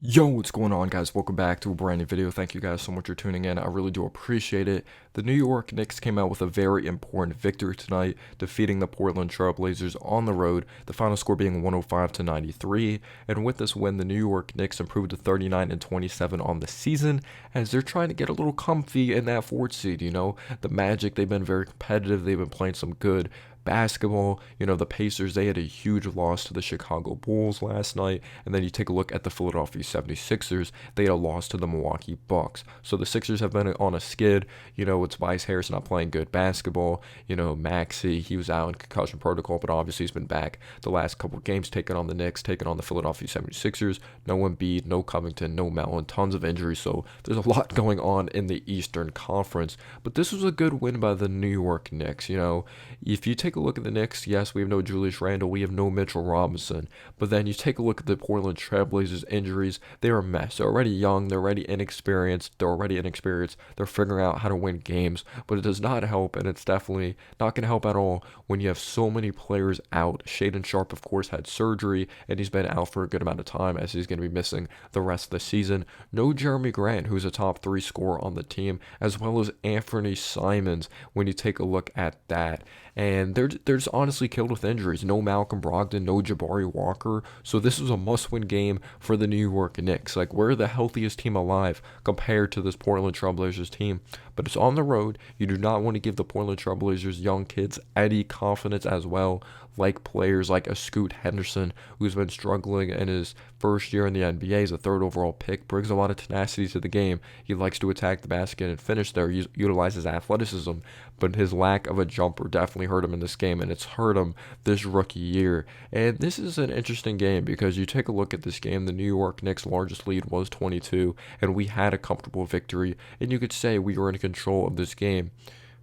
Yo, what's going on, guys? Welcome back to a brand new video. Thank you guys so much for tuning in. I really do appreciate it. The New York Knicks came out with a very important victory tonight, defeating the Portland Trail Blazers on the road, the final score being 105-93. And with this win, the New York Knicks improved to 39-27 on the season, as they're trying to get a little comfy in that fourth seed. The Magic, they've been very competitive. They've been playing some good basketball. The Pacers, they had a huge loss to the Chicago Bulls last night. And then you take a look at the Philadelphia 76ers, they had a loss to the Milwaukee Bucks. So the Sixers have been on a skid. It's Tobias Harris not playing good basketball. Maxey, he was out in concussion protocol, but obviously he's been back the last couple of games, taking on the Knicks, taking on the Philadelphia 76ers. No Embiid, no Covington, no Mellon, tons of injuries. So there's a lot going on in the Eastern Conference. But this was a good win by the New York Knicks. If you take a look at the Knicks, yes, we have no Julius Randle, we have no Mitchell Robinson. But then you take a look at the Portland Trailblazers injuries, they're a mess. They're already young, they're already inexperienced, they're figuring out how to win games, but it does not help, and it's definitely not going to help at all when you have so many players out. Shaedon Sharpe, of course, had surgery, and he's been out for a good amount of time, as he's going to be missing the rest of the season. No Jeremy Grant, who's a top 3 scorer on the team, as well as Anthony Simons, when you take a look at that. And they're just honestly killed with injuries. No Malcolm Brogdon, no Jabari Walker. So this was a must-win game for the New York Knicks. Like, we're the healthiest team alive compared to this Portland Trailblazers team. But it's on the road. You do not want to give the Portland Trailblazers young kids any confidence as well, like players like a Scoot Henderson, who's been struggling in his first year in the NBA as a third overall pick, brings a lot of tenacity to the game. He likes to attack the basket and finish there, utilizes athleticism, but his lack of a jumper definitely hurt him in this game, and it's hurt him this rookie year. And this is an interesting game because you take a look at this game, the New York Knicks' largest lead was 22, and we had a comfortable victory, and you could say we were in control of this game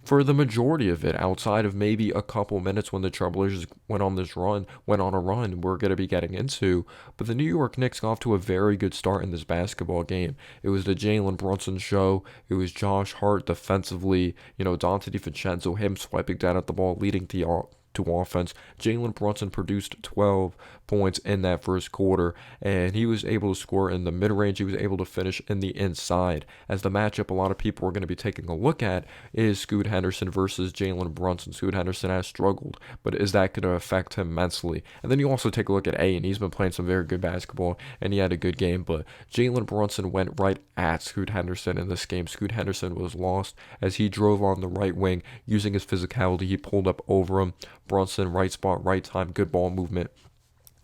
for the majority of it, outside of maybe a couple minutes when the Trailblazers went on a run we're going to be getting into. But the New York Knicks got off to a very good start in this basketball game. It was the Jalen Brunson show. It was Josh Hart defensively, Dante DiVincenzo, him swiping down at the ball, leading to offense. Jalen Brunson produced 12 points in that first quarter, and he was able to score in the mid-range. He was able to finish in the inside. As the matchup a lot of people are going to be taking a look at is Scoot Henderson versus Jalen Brunson. Scoot Henderson has struggled, but is that going to affect him mentally? And then you also take a look at A, and he's been playing some very good basketball, and he had a good game, but Jalen Brunson went right at Scoot Henderson in this game. Scoot Henderson was lost as he drove on the right wing using his physicality. He pulled up over him. Brunson, right spot, right time, good ball movement.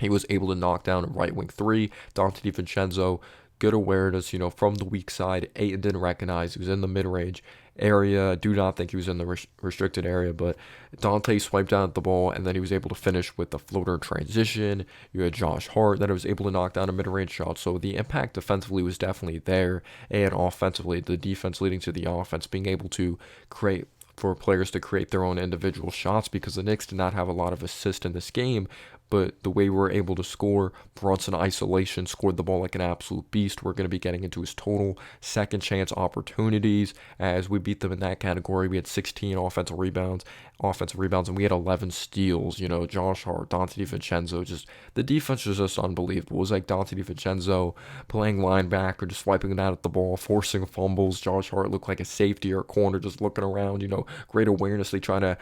He was able to knock down a right wing three. Dante DiVincenzo, good awareness, from the weak side. Ayton didn't recognize. He was in the mid range area. I do not think he was in the restricted area, but Dante swiped down at the ball, and then he was able to finish with the floater transition. You had Josh Hart that was able to knock down a mid range shot. So the impact defensively was definitely there, and offensively, the defense leading to the offense, being able to create for players to create their own individual shots, because the Knicks did not have a lot of assists in this game. But the way we were able to score, Brunson isolation, scored the ball like an absolute beast. We're going to be getting into his total second chance opportunities as we beat them in that category. We had 16 offensive rebounds, and we had 11 steals. Josh Hart, Dante DiVincenzo, just the defense was just unbelievable. It was like Dante DiVincenzo playing linebacker, just swiping it out at the ball, forcing fumbles. Josh Hart looked like a safety or a corner, just looking around. Great awareness. They try to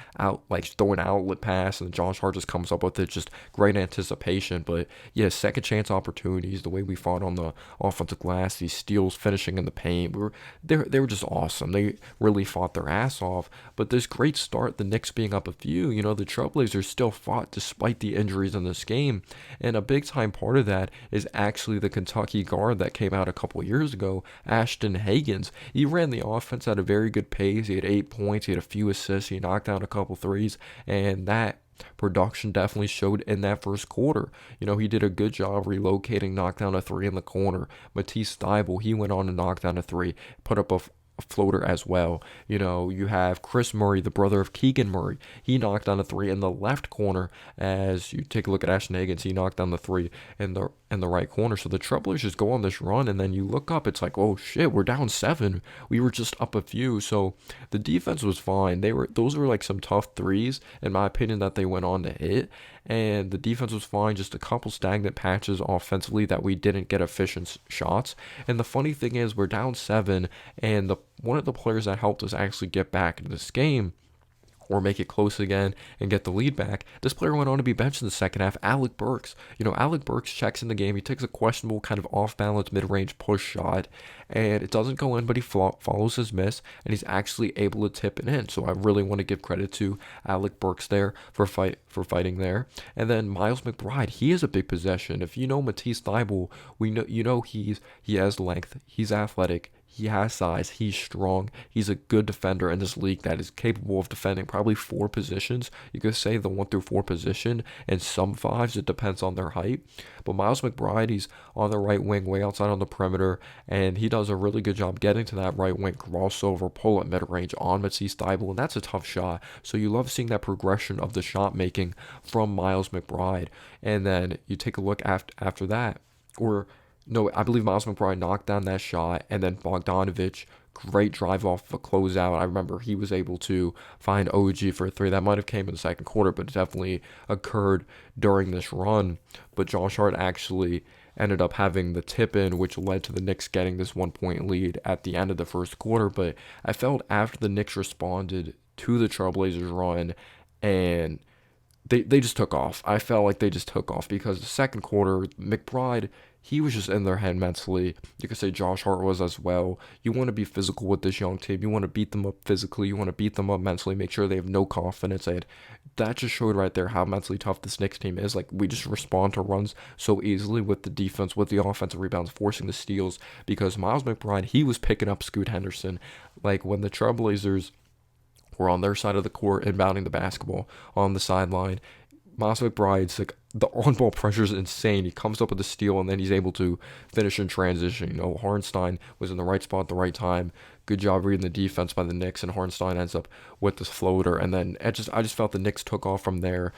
throw an outlet pass, and Josh Hart just comes up with it. Just great anticipation. But yeah, second chance opportunities, the way we fought on the offensive glass, these steals, finishing in the paint, they were just awesome. They really fought their ass off. But this great start, the Knicks being up a few, the Trailblazers still fought despite the injuries in this game. And a big time part of that is actually the Kentucky guard that came out a couple years ago, Ashton Hagans. He ran the offense at a very good pace. He had 8 points, he had a few assists, he knocked down a couple threes, and that production definitely showed in that first quarter. He did a good job relocating, knocked down a three in the corner. Matisse Thybulle, he went on to knock down a three, put up a floater as well. You have Chris Murray, the brother of Keegan Murray. He knocked down a three in the left corner. As you take a look at Ashton Hagans, he knocked down the three in the in the right corner. So the Trailblazers go on this run, and then you look up, it's like, oh shit, we're down 7. We were just up a few. So the defense was fine. Those were like some tough threes, in my opinion, that they went on to hit. And the defense was fine, just a couple stagnant patches offensively that we didn't get efficient shots. And the funny thing is, we're down 7, and one of the players that helped us actually get back into this game or make it close again and get the lead back. This player went on to be benched in the second half, Alec Burks. Alec Burks checks in the game. He takes a questionable kind of off-balance mid-range push shot, and it doesn't go in, but he follows his miss, and he's actually able to tip it in. So I really want to give credit to Alec Burks there for fighting there. And then Miles McBride, he is a big possession. If you know Matisse Thybulle, he has length, he's athletic, he has size. He's strong. He's a good defender in this league that is capable of defending probably 4 positions. You could say the 1 through 4 position, and some 5s. It depends on their height. But Miles McBride, he's on the right wing, way outside on the perimeter, and he does a really good job getting to that right wing crossover, pull up mid-range on Matisse Thybulle, and that's a tough shot. So you love seeing that progression of the shot making from Miles McBride. And then you take a look after that, or no, I believe Miles McBride knocked down that shot, and then Bogdanovic, great drive off a closeout. I remember he was able to find OG for a 3. That might have came in the second quarter, but it definitely occurred during this run. But Josh Hart actually ended up having the tip in, which led to the Knicks getting this 1-point lead at the end of the first quarter. But I felt after the Knicks responded to the Trailblazers run, and they just took off. I felt like they just took off because the second quarter, McBride, he was just in their head mentally. You could say Josh Hart was as well. You want to be physical with this young team. You want to beat them up physically. You want to beat them up mentally, make sure they have no confidence. And that just showed right there how mentally tough this Knicks team is. Like, we just respond to runs so easily with the defense, with the offensive rebounds, forcing the steals. Because Miles McBride, he was picking up Scoot Henderson. Like, when the Trailblazers were on their side of the court, inbounding the basketball on the sideline, Miles McBride's like, the on-ball pressure is insane. He comes up with a steal, and then he's able to finish in transition. Hartenstein was in the right spot at the right time. Good job reading the defense by the Knicks, and Hartenstein ends up with this floater. And then I just felt the Knicks took off from there.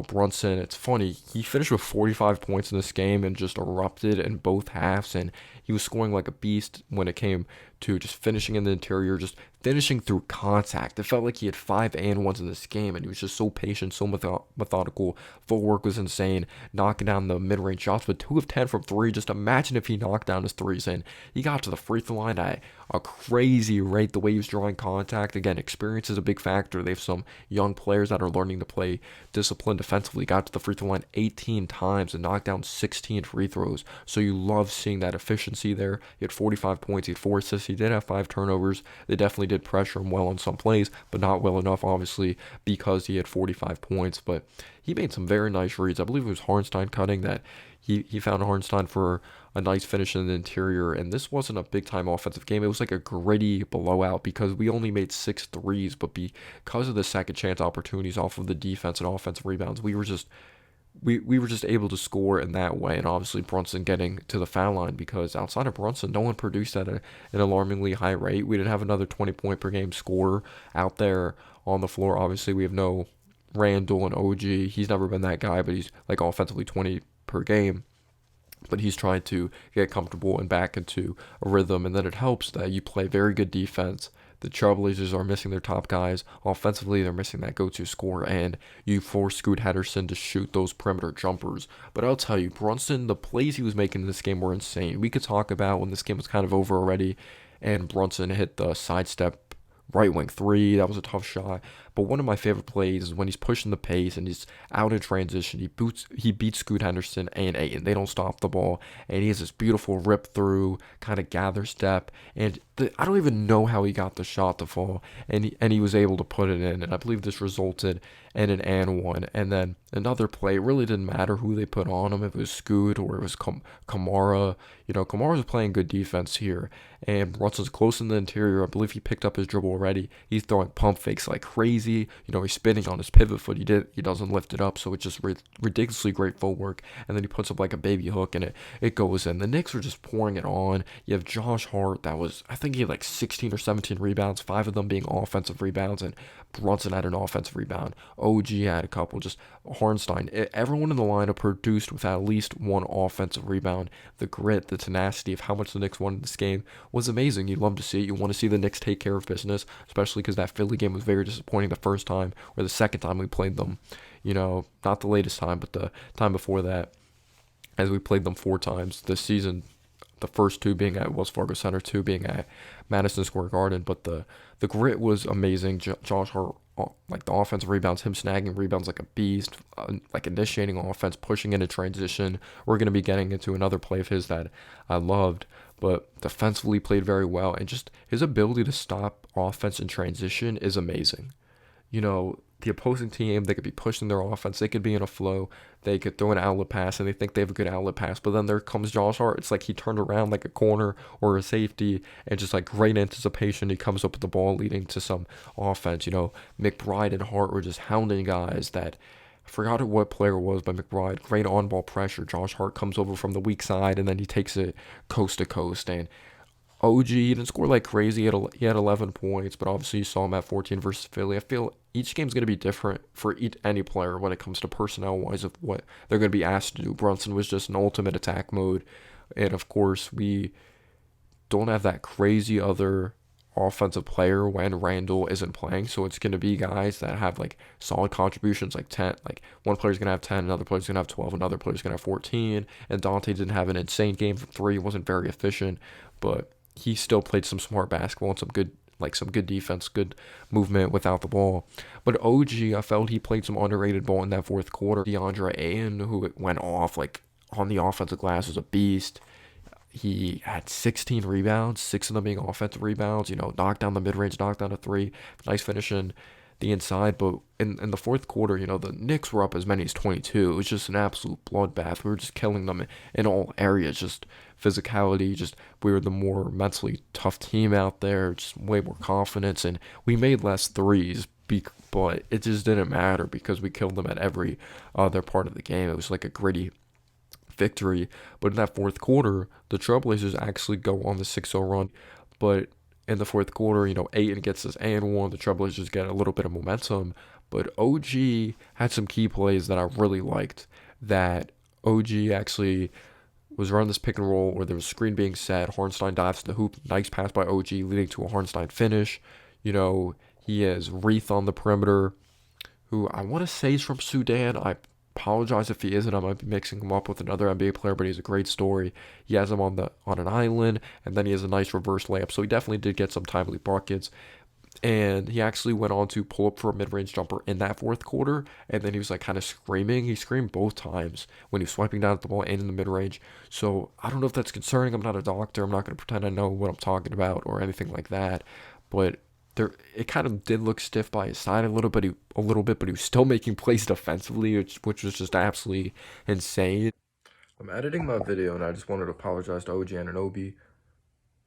Brunson, it's funny, he finished with 45 points in this game and just erupted in both halves, and he was scoring like a beast when it came to just finishing in the interior, just finishing through contact. It felt like he had 5 and 1s in this game, and he was just so patient, so methodical. Footwork was insane, knocking down the mid-range shots, but 2 of 10 from 3. Just imagine if he knocked down his 3s in. He got to the free throw line at a crazy rate, the way he was drawing contact. Again, experience is a big factor. They have some young players that are learning to play disciplined defensively. Got to the free throw line 18 times and knocked down 16 free throws. So you love seeing that efficiency there. He had 45 points. He had 4 assists. He did have 5 turnovers. They definitely did pressure him well on some plays, but not well enough, obviously, because he had 45 points. But he made some very nice reads. I believe it was Hartenstein cutting that he found Hartenstein for a nice finish in the interior, and this wasn't a big-time offensive game. It was like a gritty blowout because we only made 6 threes, but because of the second chance opportunities off of the defense and offensive rebounds, we were just able to score in that way. And obviously Brunson getting to the foul line, because outside of Brunson, no one produced at an alarmingly high rate. We didn't have another 20-point per game scorer out there on the floor. Obviously, we have no Randall and OG. He's never been that guy, but he's like offensively 20 per game. But he's trying to get comfortable and back into a rhythm. And then it helps that you play very good defense. The Trailblazers are missing their top guys. Offensively, they're missing that go-to scorer, and you force Scoot Henderson to shoot those perimeter jumpers. But I'll tell you, Brunson, the plays he was making in this game were insane. We could talk about when this game was kind of over already, and Brunson hit the sidestep right wing 3. That was a tough shot. But one of my favorite plays is when he's pushing the pace and he's out in transition. He beats Scoot Henderson A&A, and they don't stop the ball. And he has this beautiful rip through, kind of gather step. And I don't even know how he got the shot to fall. And he was able to put it in. And I believe this resulted in an and one. And then another play, it really didn't matter who they put on him, if it was Scoot or it was Kamara. Kamara's playing good defense here. And Brunson's close in the interior. I believe he picked up his dribble already. He's throwing pump fakes like crazy. He's spinning on his pivot foot. He doesn't lift it up, so it's just ridiculously great footwork. And then he puts up like a baby hook, and it goes in. The Knicks are just pouring it on. You have Josh Hart, I think he had like 16 or 17 rebounds, 5 of them being offensive rebounds. And Brunson had an offensive rebound. OG had a couple. Just Harnstein. Everyone in the lineup produced with at least one offensive rebound. The grit, the tenacity of how much the Knicks wanted this game was amazing. You love to see it. You want to see the Knicks take care of business, especially because that Philly game was very disappointing the first time or the second time we played them. Not the latest time, but the time before that, as we played them 4 times this season. The first 2 being at Wells Fargo Center, 2 being at Madison Square Garden. But the grit was amazing. Josh Hart, like the offensive rebounds, him snagging rebounds like a beast, like initiating offense, pushing into transition. We're going to be getting into another play of his that I loved, but defensively played very well. And just his ability to stop offense in transition is amazing. The opposing team, they could be pushing their offense. They could be in a flow. They could throw an outlet pass, and they think they have a good outlet pass. But then there comes Josh Hart. It's like he turned around like a corner or a safety, and just like great anticipation, he comes up with the ball, leading to some offense. McBride and Hart were just hounding guys that I forgot what player it was, but McBride, great on-ball pressure. Josh Hart comes over from the weak side, and then he takes it coast to coast. And OG didn't score like crazy. He had 11 points, but obviously you saw him at 14 versus Philly. I feel each game's going to be different for any player when it comes to personnel-wise of what they're going to be asked to do. Brunson was just an ultimate attack mode. And, of course, we don't have that crazy other offensive player when Randall isn't playing. So it's going to be guys that have, like, solid contributions, like 10. Like, one player's going to have 10, another player's going to have 12, another player's going to have 14. And Dante didn't have an insane game from 3. He wasn't very efficient, but he still played some smart basketball and some good defense, good movement without the ball. But OG, I felt he played some underrated ball in that fourth quarter. DeAndre Ayton, who went off like on the offensive glass, was a beast. He had 16 rebounds, 6 of them being offensive rebounds. Knocked down the mid-range, knocked down a 3. Nice finishing the inside. But in the fourth quarter, the Knicks were up as many as 22. It was just an absolute bloodbath. We were just killing them in all areas. Just physicality. Just we were the more mentally tough team out there. Just way more confidence, and we made less threes. But it just didn't matter because we killed them at every other part of the game. It was like a gritty victory. But in that fourth quarter, the Trailblazers actually go on the 6-0 run. But in the fourth quarter, Ayton gets this and one. The Trailblazers get a little bit of momentum. But OG had some key plays that I really liked. That OG actually was running this pick and roll where there was a screen being set. Harnstein dives to the hoop. Nice pass by OG, leading to a Harnstein finish. He has Reith on the perimeter, who I want to say is from Sudan. I apologize if he isn't. I might be mixing him up with another NBA player, but he's a great story. He has him on an island, and then he has a nice reverse layup. So he definitely did get some timely buckets. And he actually went on to pull up for a mid-range jumper in that fourth quarter, and then he was like kind of screaming. He screamed both times when he was swiping down at the ball and in the mid-range. So I don't know if that's concerning. I'm not a doctor. I'm not going to pretend I know what I'm talking about or anything like that. But it kind of did look stiff by his side a little bit, but he was still making plays defensively, which was just absolutely insane. I'm editing my video, and I just wanted to apologize to OG Anunoby.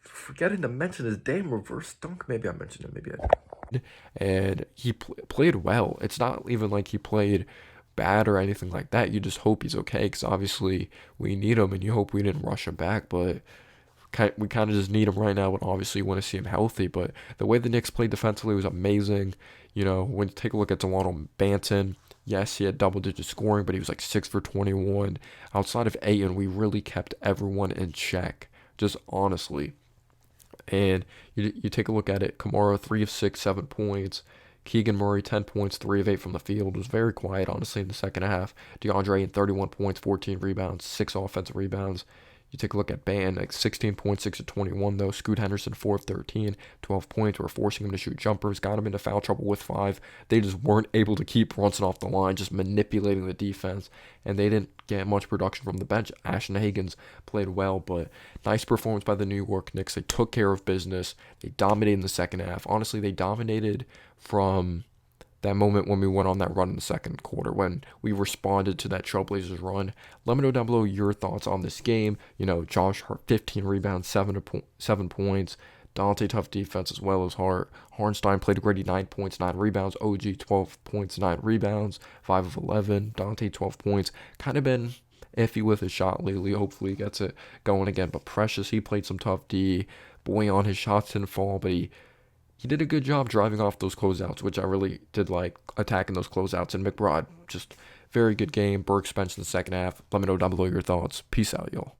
Forgetting to mention his damn reverse dunk. Maybe I mentioned it, maybe I didn't. And he played well. It's not even like he played bad or anything like that. You just hope he's okay, because obviously we need him, and you hope we didn't rush him back. But we kind of just need him right now, and obviously you want to see him healthy. But the way the Knicks played defensively was amazing. When you take a look at Delano Banton, yes, he had double-digit scoring, but he was like 6 for 21. Outside of Ayton, we really kept everyone in check, just honestly. And you take a look at it, Kamara, 3 of 6, 7 points. Keegan Murray, 10 points, 3 of 8 from the field. It was very quiet, honestly, in the second half. DeAndre, 31 points, 14 rebounds, 6 offensive rebounds. You take a look at Ban, like 16 points, 6 of 21, though. Scoot Henderson, 4 of 13, 12 points. We're forcing him to shoot jumpers. Got him into foul trouble with 5. They just weren't able to keep Brunson off the line, just manipulating the defense. And they didn't get much production from the bench. Ashton Hagans played well, but nice performance by the New York Knicks. They took care of business. They dominated in the second half. Honestly, they dominated from that moment when we went on that run in the second quarter, when we responded to that Trailblazers run. Let me know down below your thoughts on this game. Josh Hart, 15 rebounds, 7 points. Dante, tough defense as well as Hart. Harnstein played a gritty, 9 points, 9 rebounds. OG, 12 points, 9 rebounds, 5 of 11. Dante, 12 points. Kind of been iffy with his shot lately. Hopefully he gets it going again. But Precious, he played some tough D. Boyan, his shots didn't fall, but he he did a good job driving off those closeouts, which I really did like attacking those closeouts. And McBride, just very good game. Burks benched in the second half. Let me know down below your thoughts. Peace out, y'all.